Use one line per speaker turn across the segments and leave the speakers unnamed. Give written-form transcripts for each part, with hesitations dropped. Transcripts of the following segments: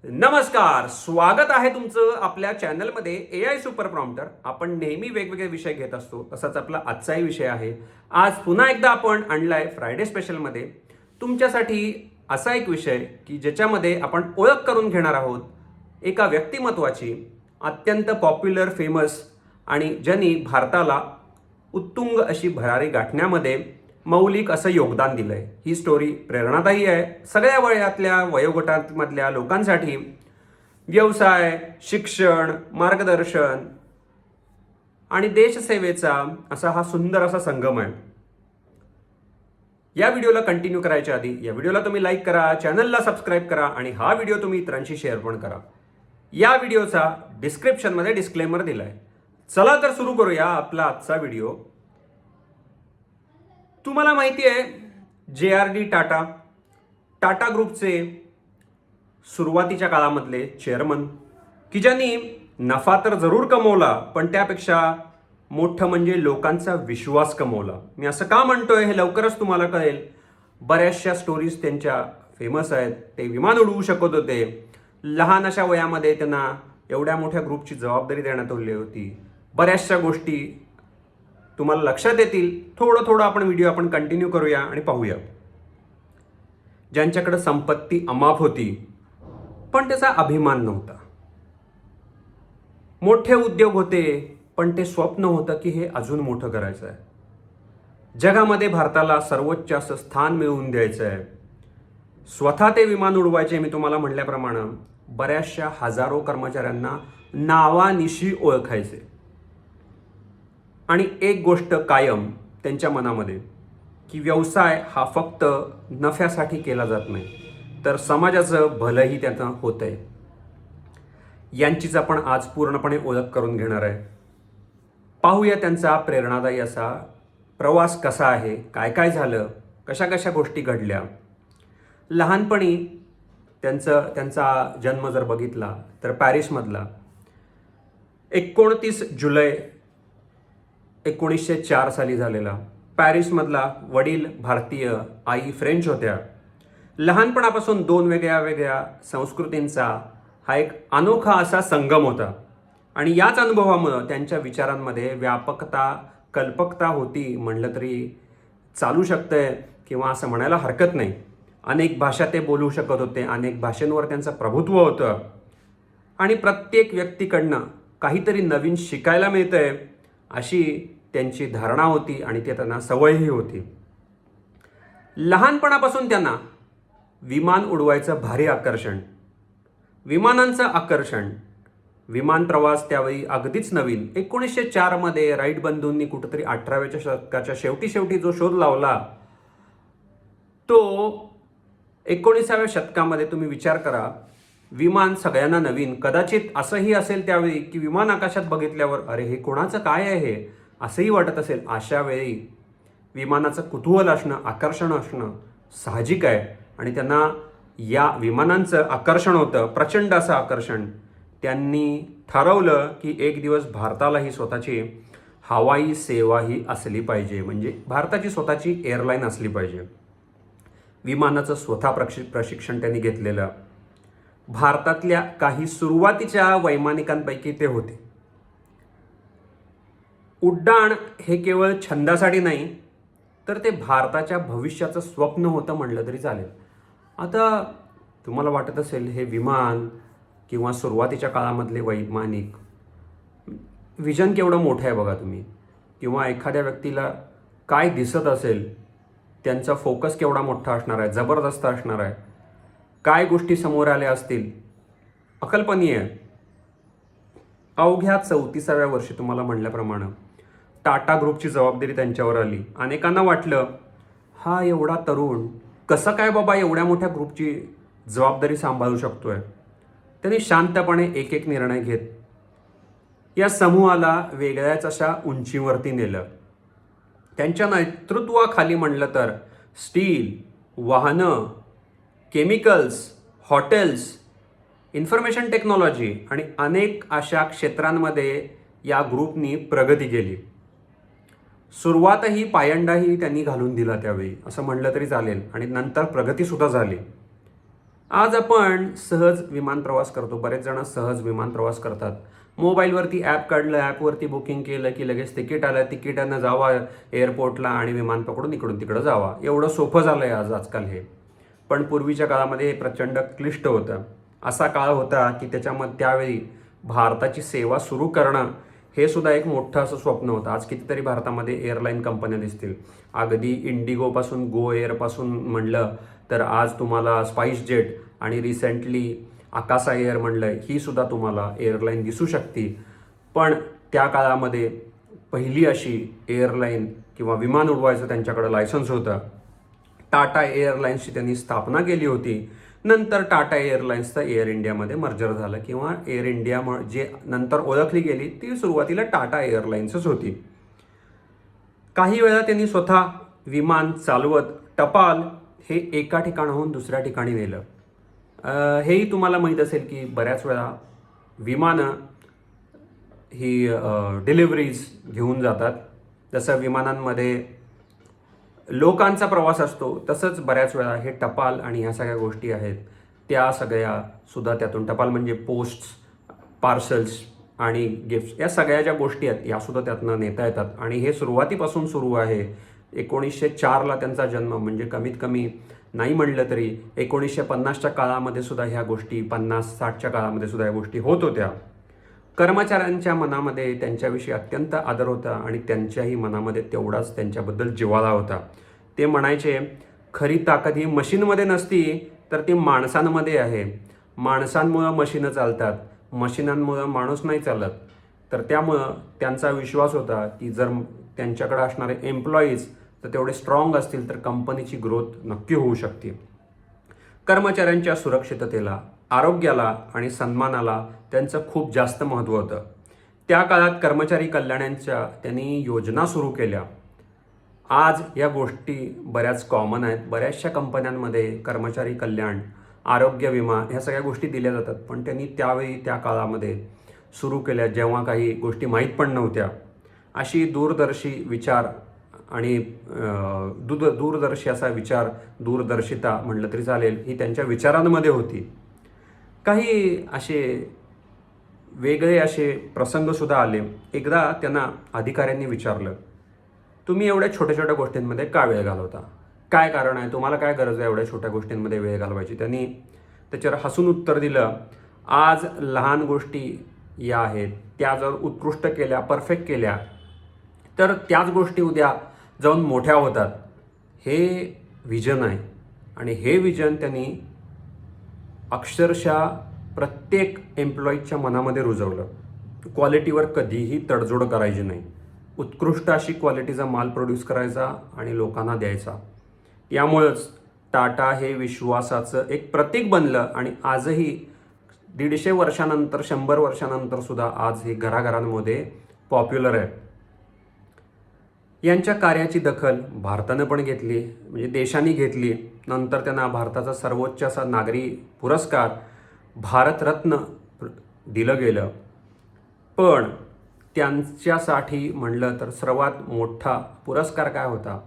नमस्कार, स्वागत आहे तुमचं आपल्या चॅनलमध्ये AI सुपर प्रॉम्प्टर. आपण नेहमी वेगवेगळे विषय घेत असतो, तसाच आपला आजचाही विषय आहे. आज पुन्हा एकदा आपण आणलाय फ्रायडे स्पेशलमध्ये तुमच्यासाठी असा एक विषय की ज्याच्यामध्ये आपण ओळख करून घेणार आहोत एका व्यक्तिमत्वाची, अत्यंत पॉप्युलर, फेमस आणि ज्यांनी भारताला उत्तुंग अशी भरारी गाठण्यामध्ये मौलिक असं योगदान दिलंय. ही स्टोरी प्रेरणादायी आहे सगळ्या वयातल्या वयोगटामधल्या लोकांसाठी. व्यवसाय, शिक्षण, मार्गदर्शन आणि देशसेवेचा असा हा सुंदर असा संगम आहे. या व्हिडिओला कंटिन्यू करायच्या आधी या व्हिडिओला तुम्ही लाईक करा, चॅनलला सबस्क्राईब करा आणि हा व्हिडिओ तुम्ही इतरांशी शेअर पण करा. या व्हिडिओचा डिस्क्रिप्शनमध्ये डिस्क्लेमर दिलाय. चला तर सुरू करूया आपला आजचा व्हिडिओ. तुम्हाला माहिती आहे JRD टाटा ग्रुपचे सुरुवातीच्या काळामधले चेअरमन, की ज्यांनी नफा तर जरूर कमवला पण त्यापेक्षा मोठं म्हणजे लोकांचा विश्वास कमवला. मी असं का म्हणतोय हे लवकरच तुम्हाला कळेल. बऱ्याचशा स्टोरीज त्यांच्या फेमस आहेत. ते विमान उडवू शकत होते. लहान अशा वयामध्ये त्यांना एवढ्या मोठ्या ग्रुपची जबाबदारी देण्यात आली होती. बऱ्याचशा गोष्टी तुम्हाला लक्षात येतील. थोडं आपण व्हिडिओ कंटिन्यू करूया आणि पाहूया. ज्यांच्याकडे संपत्ती अमाप होती पण त्याचा अभिमान नव्हता. मोठे उद्योग होते पण ते स्वप्न होतं की हे अजून मोठं करायचं आहे. जगामध्ये भारताला सर्वोच्च असं स्थान मिळवून द्यायचं आहे. स्वतः ते विमान उडवायचे. मी तुम्हाला म्हटल्याप्रमाणे बऱ्याचशा हजारो कर्मचाऱ्यांना नावानिशी ओळखायचे. आणि एक गोष्ट कायम त्यांच्या मनामध्ये की व्यवसाय हा फक्त नफ्यासाठी केला जात नाही, तर समाजाचं भलंही त्याचं होतंय. यांचीच आपण आज पूर्णपणे ओळख करून घेणार आहे. पाहूया त्यांचा प्रेरणादायी असा प्रवास कसा आहे, काय काय झालं, कशा कशा गोष्टी घडल्या. लहानपणी त्यांचा जन्म जर बघितला तर पॅरिसमधला 29 जुलै 1904 साली झालेला. पॅरिसमधला. वडील भारतीय, आई फ्रेंच होत्या. लहानपणापासून दोन वेगळ्या संस्कृतींचा हा एक अनोखा असा संगम होता. आणि याच अनुभवामुळं त्यांच्या विचारांमध्ये व्यापकता, कल्पकता होती म्हणलं तरी चालू शकतंय किंवा असं म्हणायला हरकत नाही. अनेक भाषा ते बोलू शकत होते. अनेक भाषांवर त्यांचं प्रभुत्व होतं. आणि प्रत्येक व्यक्तीकडनं काहीतरी नवीन शिकायला मिळतंय अशी त्यांची धारणा होती आणि ते त्यांना सवयही होती. लहानपणापासून त्यांना विमान उडवायचं भारी आकर्षण, विमानांचं आकर्षण. विमान प्रवास त्यावेळी अगदीच नवीन. 1904 मध्ये राईट बंधूंनी कुठेतरी 18व्या शतकाच्या शेवटी जो शोध लावला तो 19व्या शतकामध्ये तुम्ही विचार करा. विमान सगळ्यांना नवीन. कदाचित असंही असेल त्यावेळी की विमान आकाशात बघितल्यावर अरे हे कोणाचं काय आहे हे असंही वाटत असेल. अशा वेळी विमानाचं कुतूहल असणं, आकर्षण असणं साहजिक आहे. आणि त्यांना या विमानांचं आकर्षण होतं, प्रचंड असं आकर्षण. त्यांनी ठरवलं की एक दिवस भारतालाही स्वतःची हवाई सेवाही असली पाहिजे, म्हणजे भारताची स्वतःची एअरलाईन असली पाहिजे. विमानाचं स्वतः प्रशिक्षण त्यांनी घेतलेलं. भारतातल्या काही सुरुवातीच्या वैमानिकांपैकी ते होते. उड्डाण हे केवळ छंदासाठी नाही तर ते भारताच्या भविष्याचं स्वप्न होतं म्हणलं तरी चालेल. आता तुम्हाला वाटत असेल हे विमान किंवा सुरुवातीच्या काळामधले वैमानिक विजन केवढं मोठं आहे बघा तुम्ही. किंवा एखाद्या व्यक्तीला काय दिसत असेल, त्यांचा फोकस केवढा मोठा असणार आहे, जबरदस्त असणार आहे. काय गोष्टी समोर आल्या असतील, अकल्पनीय. अवघ्या 34व्या वर्षी तुम्हाला म्हणल्याप्रमाणे टाटा ग्रुपची जबाबदारी त्यांच्यावर आली. अनेकांना वाटलं हा एवढा तरुण कसं काय बाबा एवढ्या मोठ्या ग्रुपची जबाबदारी सांभाळू शकतोय. त्यांनी शांतपणे एक निर्णय घेत या समूहाला वेगळ्याच अशा उंचीवरती नेलं. त्यांच्या नेतृत्वाखाली म्हणलं तर स्टील, वाहनं, केमिकल्स, हॉटेल्स, इन्फॉर्मेशन टेक्नॉलॉजी आणि अनेक अशा क्षेत्रांमध्ये या ग्रुपनी प्रगती केली. सुरुवातही पायंडाही त्यांनी घालून दिला त्यावेळी असं म्हणलं तरी चालेल. आणि नंतर प्रगतीसुद्धा झाली. आज आपण सहज विमान प्रवास करतो. बरेच जण सहज विमान प्रवास करतात. मोबाईलवरती ॲप काढलं, ॲपवरती बुकिंग केलं की लगेच तिकीट आलं, तिकिटानं जावा एअरपोर्टला आणि विमान पकडून इकडून तिकडं जावा. एवढं सोपं झालं आहे आजकाल हे. पण पूर्वीच्या काळामध्ये हे प्रचंड क्लिष्ट होतं. असा काळ होता की त्याच्यामध्ये त्यावेळी भारताची सेवा सुरू करणं हे सुद्धा एक मोठं असं स्वप्न होतं. आज कितीतरी भारतामध्ये एअरलाईन कंपन्या दिसतील. अगदी इंडिगोपासून गो एअरपासून म्हणलं तर आज तुम्हाला स्पाइस जेट आणि रिसेंटली आकासा एअर म्हणलं ही सुद्धा तुम्हाला एअरलाईन दिसू शकते. पण त्या काळामध्ये पहिली अशी एअरलाईन किंवा विमान उडवायचं त्यांच्याकडे लायसन्स होतं. टाटा एअरलाईन्सची त्यांनी स्थापना केली होती. नंतर टाटा एअरलाइन्सचं एअर इंडियामध्ये मर्जर झालं किंवा एअर इंडिया जे नंतर ओळखली गेली ती सुरुवातीला टाटा एअरलाइन्सच होती. काही वेळा त्यांनी स्वतः विमान चालवत टपाल हे एका ठिकाणाहून दुसऱ्या ठिकाणी नेलं. हेही तुम्हाला माहीत असेल की बऱ्याच वेळा विमानं ही डिलिव्हरीज घेऊन जातात. जसं विमानांमध्ये लोकांचा प्रवास असतो तसंच बऱ्याच वेळा हे टपाल आणि ह्या सगळ्या गोष्टी आहेत त्या सगळ्या सुद्धा त्यातून टपाल म्हणजे पोस्ट्स, पार्सल्स आणि गिफ्ट्स या सगळ्या ज्या गोष्टी आहेत यासुद्धा त्यातनं नेता येतात. आणि हे सुरुवातीपासून सुरू आहे. 1904ला त्यांचा जन्म म्हणजे कमीत कमी नाही म्हणलं तरी 1950च्या काळामध्ये सुद्धा ह्या गोष्टी 50-60च्या काळामध्ये सुद्धा ह्या गोष्टी होत होत्या. कर्मचाऱ्यांच्या मनामध्ये त्यांच्याविषयी अत्यंत आदर होता आणि त्यांच्याही मनामध्ये तेवढाच त्यांच्याबद्दल जिव्हाळा होता. ते म्हणायचे खरी ताकद ही मशीनमध्ये नसती तर ती माणसांमध्ये आहे. माणसांमुळं मशीनं चालतात, मशीनांमुळं माणूस नाही चालत. तर त्यामुळं त्यांचा विश्वास होता की जर त्यांच्याकडे असणारे एम्प्लॉईज तर तेवढे स्ट्रॉंग असतील तर कंपनीची ग्रोथ नक्की होऊ शकते. कर्मचाऱ्यांच्या सुरक्षिततेला, आरोग्याला आणि सन्मानाला त्यांचं खूप जास्त महत्त्व होतं. त्या काळात कर्मचारी कल्याणांच्या त्यांनी योजना सुरू केल्या. आज या गोष्टी बऱ्याच कॉमन आहेत. बऱ्याचशा कंपन्यांमध्ये कर्मचारी कल्याण, आरोग्य विमा ह्या सगळ्या गोष्टी दिल्या जातात. पण त्यांनी त्यावेळी त्या काळामध्ये सुरू केल्या जेव्हा काही गोष्टी माहीत पण नव्हत्या. अशी दूरदर्शी विचार आणि दूरदर्शी असा विचार, दूरदर्शिता म्हटलं तरी चालेल, ही त्यांच्या विचारांमध्ये होती. काही असे वेगळे असे प्रसंगसुद्धा आले. एकदा त्यांना अधिकाऱ्यांनी विचारलं, तुम्ही एवढ्या छोट्या छोट्या गोष्टींमध्ये का वेळ घालवता? काय कारण आहे? तुम्हाला काय गरज आहे एवढ्या छोट्या गोष्टींमध्ये वेळ घालवायची? त्यांनी त्याच्यावर हसून उत्तर दिलं, आज लहान गोष्टी या आहेत त्या जर उत्कृष्ट केल्या, परफेक्ट केल्या तर त्याच गोष्टी उद्या जाऊन मोठ्या होतात. हे विजन आहे आणि हे विजन त्यांनी अक्षरशः प्रत्येक एम्प्लॉईच्या मनामध्ये रुजवलं. क्वालिटीवर कधीही तडजोड करायची नाही. उत्कृष्ट अशी क्वालिटीचा माल प्रोड्यूस करायचा आणि लोकांना द्यायचा. यामुळंच टाटा हे विश्वासाचं एक प्रतीक बनलं आणि आजही 150 वर्षानंतर, 100 वर्षानंतर सुद्धा आज हे घराघरांमध्ये पॉप्युलर आहे. यांच्या कार्याची दखल भारतानं पण घेतली, म्हणजे देशाने घेतली. नंतर त्यांना भारताचा सर्वोच्च असा नागरी पुरस्कार भारतरत्न दिलं गेलं. पण त्यांच्यासाठी म्हणलं तर सर्वात मोठा पुरस्कार काय होता?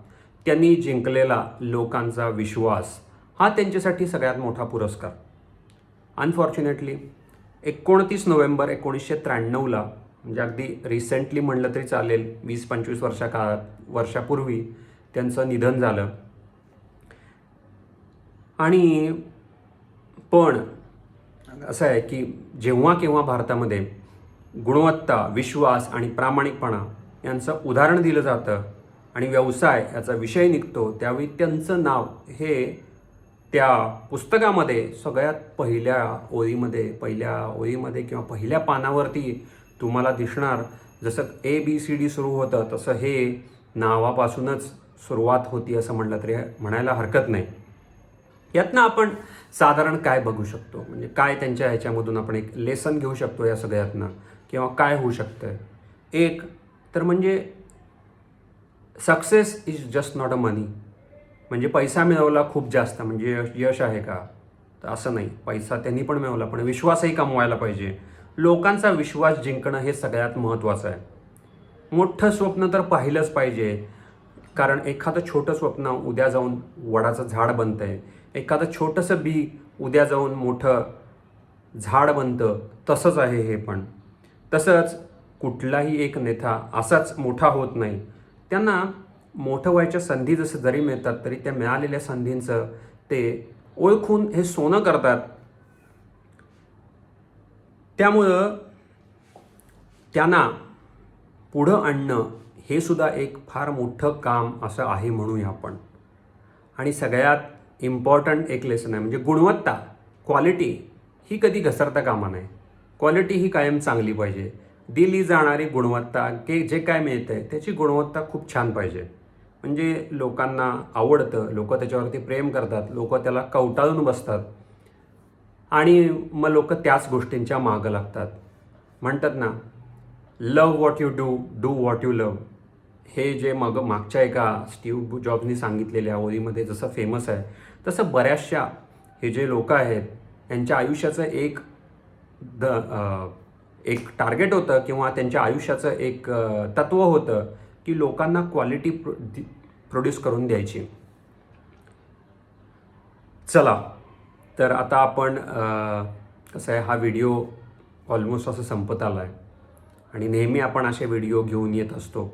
त्यांनी जिंकलेला लोकांचा विश्वास हा त्यांच्यासाठी सगळ्यात मोठा पुरस्कार. अनफॉर्च्युनेटली 29 नोव्हेंबर 1993ला म्हणजे अगदी रिसेंटली म्हणलं तरी चालेल, 20-25 वर्षापूर्वी त्यांचं निधन झालं. आणि पण असं आहे की जेव्हा केव्हा भारतामध्ये गुणवत्ता, विश्वास आणि प्रामाणिकपणा यांचं उदाहरण दिलं जातं आणि व्यवसाय याचा विषय निघतो त्यावेळी त्यांचं नाव हे त्या पुस्तकामध्ये सगळ्यात पहिल्या ओळीमध्ये किंवा पहिल्या पानावरती तुम्हाला दिसणार. जसं ABCD सुरू होतं तसं हे नावापासूनच सुरुवात होती असं म्हटलं तरी म्हणायला हरकत नाही. यातनं आपण साधारण काय बघू शकतो, म्हणजे काय त्यांच्या ह्याच्यामधून आपण एक लेसन घेऊ शकतो या सगळ्यातनं किंवा काय होऊ शकतं? एक तर म्हणजे success is just not a money. म्हणजे पैसा मिळवला खूप जास्त म्हणजे यश आहे का? तर असं नाही. पैसा त्यांनी पण मिळवला पण विश्वासही कमवायला पाहिजे. लोकांचा विश्वास जिंकणं हे सगळ्यात महत्त्वाचं आहे. मोठं स्वप्न तर पाहिलंच पाहिजे, कारण एखादं छोटं स्वप्न उद्या जाऊन वडाचं झाड बनतं आहे. एखादं छोटंसं बी उद्या जाऊन मोठं झाड बनतं, तसंच आहे हे पण. तसंच कुठलाही एक नेता असाच मोठा होत नाही. त्यांना मोठं व्हायच्या संधी जसं जरी मिळतात तरी त्या मिळालेल्या संधींचं ते ओळखून हे सोनं करतात. त्यामुळं त्यांना पुढं आणणं हे सुद्धा एक फार मोठं काम असं आहे म्हणूया आपण. आणि सगळ्यात इम्पॉर्टंट एक लेसन आहे म्हणजे गुणवत्ता, क्वालिटी ही कधी घसरता कामा नये. क्वालिटी ही कायम चांगली पाहिजे. दिली जाणारी गुणवत्ता जे काय मिळतं आहे त्याची गुणवत्ता खूप छान पाहिजे. म्हणजे लोकांना आवडतं, लोक त्याच्यावरती प्रेम करतात, लोक त्याला कवटाळून बसतात आणि मग लोक त्याच गोष्टींच्या मागं लागतात. म्हणतात ना, love what you do, do what you love. हे जे मागच्या एका स्टीव्ह जॉब्सनी सांगितलेल्या ओळीमध्ये जसं फेमस आहे, तसं बऱ्याचशा हे जे लोक आहेत यांच्या आयुष्याचं एक टार्गेट होतं किंवा त्यांच्या आयुष्याचं एक तत्त्व होतं की लोकांना क्वालिटी प्रोड्यूस करून द्यायची. चला तर आता आपण कसं आहे, हा व्हिडिओ ऑलमोस्ट असं संपत आला आहे आणि नेहमी आपण असे व्हिडिओ घेऊन येत असतो.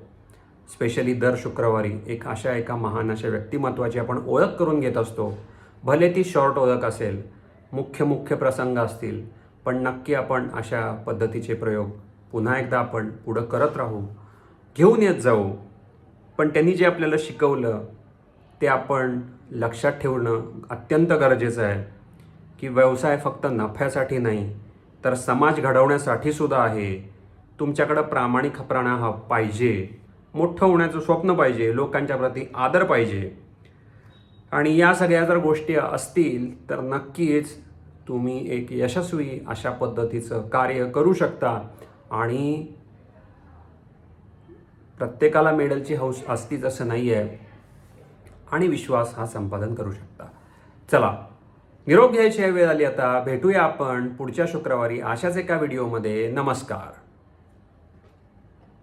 स्पेशली दर शुक्रवारी एका महान अशा व्यक्तिमत्वाची आपण ओळख करून घेत असतो. भले ती शॉर्ट ओळख असेल, मुख्य प्रसंग असतील, पण नक्की आपण अशा पद्धतीचे प्रयोग पुन्हा एकदा आपण पुढं करत राहू, घेऊन येत जाऊ. पण त्यांनी जे आपल्याला शिकवलं ते आपण लक्षात ठेवणं अत्यंत गरजेचं आहे की व्यवसाय फक्त नफ्यासाठी नाही तर समाज घडवण्यासाठी सुद्धा आहे. तुमच्याकडं प्रामाणिकपणा हा पाहिजे, मोठं होण्याचं स्वप्न पाहिजे, लोकांच्या प्रती आदर पाहिजे. आणि या सगळ्या जर गोष्टी असतील तर नक्कीच तुम्ही एक यशस्वी अशा पद्धतीचं कार्य करू शकता. आणि प्रत्येकाला मेडलची हौस असतीच असं नाही आहे आणि विश्वास हा संपादन करू शकता. चला, निरोप घ्यायची वेळ आली आता. भेटूया आपण पुढच्या शुक्रवारी अशाच एका व्हिडिओमध्ये. नमस्कार.